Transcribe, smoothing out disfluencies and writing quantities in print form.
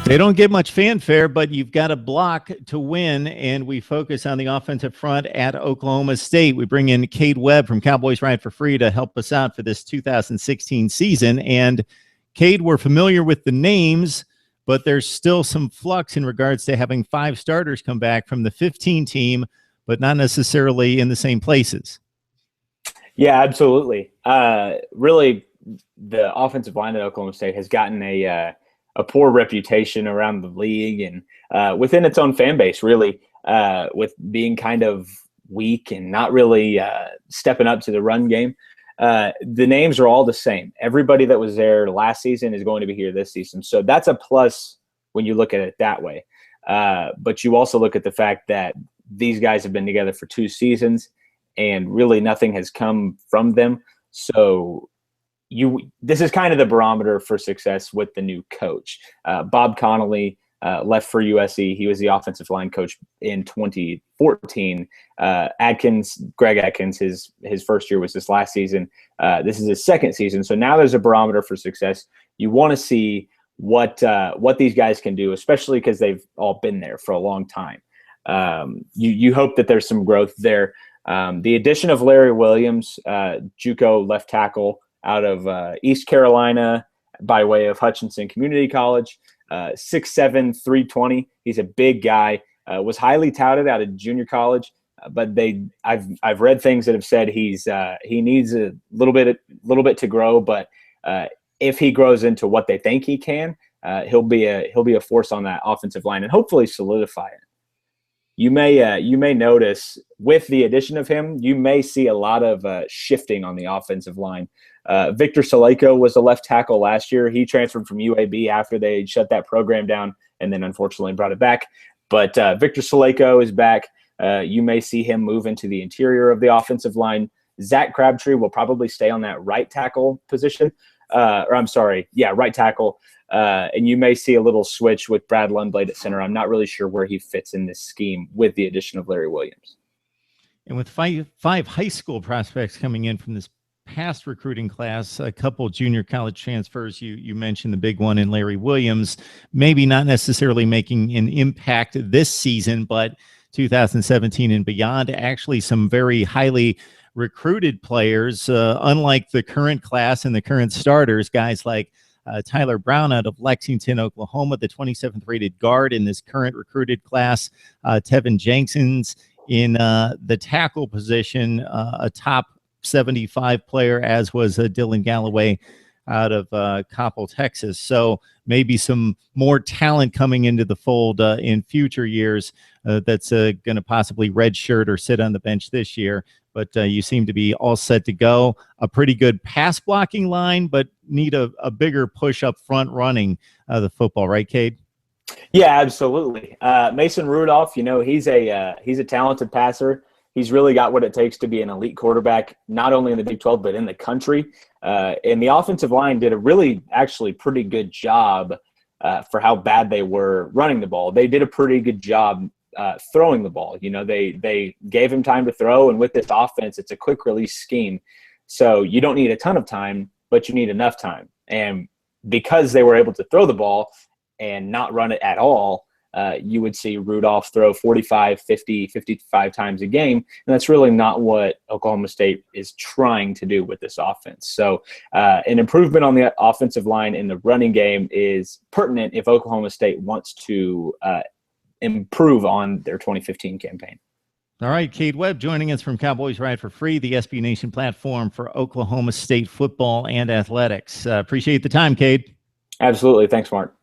They don't get much fanfare, but you've got a block to win, and we focus on the offensive front at Oklahoma State. We bring in Cade Webb from Cowboys Ride for Free to help us out for this 2016 season. And Cade, we're familiar with the names, but there's still some flux in regards to having 5 starters come back from the 15 team, but not necessarily in the same places. Yeah, absolutely. Really, the offensive line at Oklahoma State has gotten a poor reputation around the league and within its own fan base, really, with being kind of weak and not really stepping up to the run game. The names are all the same. Everybody that was there last season is going to be here this season. So that's a plus when you look at it that way. But you also look at the fact that these guys have been together for 2 seasons and really nothing has come from them. So this is kind of the barometer for success with the new coach. Bob Connolly left for USC. He was the offensive line coach in 2014. Greg Atkins, his first year was this last season. This is his second season. So now there's a barometer for success. You want to see what these guys can do, especially because they've all been there for a long time. You hope that there's some growth there. The addition of Larry Williams, JUCO left tackle, out of East Carolina by way of Hutchinson Community College, 6'7", 320. He's a big guy. Was highly touted out of junior college, but I've read things that have said he needs a little bit to grow. But if he grows into what they think he can, he'll be a force on that offensive line and hopefully solidify it. You may notice with the addition of him, you may see a lot of shifting on the offensive line. Victor Saleko was a left tackle last year. He transferred from UAB after they shut that program down and then unfortunately brought it back. But Victor Saleko is back. You may see him move into the interior of the offensive line. Zach Crabtree will probably stay on that right tackle position. Right tackle. And you may see a little switch with Brad Lundblade at center. I'm not really sure where he fits in this scheme with the addition of Larry Williams. And with five high school prospects coming in from this past recruiting class, a couple junior college transfers, you mentioned the big one in Larry Williams, maybe not necessarily making an impact this season, but 2017 and beyond, actually some very highly recruited players, unlike the current class and the current starters, guys like Tyler Brown out of Lexington, Oklahoma, the 27th rated guard in this current recruited class. Tevin Jenkins in the tackle position, a top 75 player, as was Dylan Galloway out of Coppell, Texas. So maybe some more talent coming into the fold in future years that's going to possibly redshirt or sit on the bench this year. But you seem to be all set to go. A pretty good pass blocking line, but need a bigger push up front running the football, right, Cade? Yeah, absolutely. Mason Rudolph, he's a talented passer. He's really got what it takes to be an elite quarterback, not only in the Big 12, but in the country. And the offensive line did a really actually pretty good job for how bad they were running the ball. They did a pretty good job throwing the ball. They gave him time to throw, and with this offense, it's a quick release scheme. So you don't need a ton of time, but you need enough time. And because they were able to throw the ball and not run it at all, you would see Rudolph throw 45, 50, 55 times a game. And that's really not what Oklahoma State is trying to do with this offense. So an improvement on the offensive line in the running game is pertinent if Oklahoma State wants to improve on their 2015 campaign. All right, Cade Webb joining us from Cowboys Ride for Free, the SB Nation platform for Oklahoma State football and athletics. Appreciate the time, Cade. Absolutely. Thanks, Mark.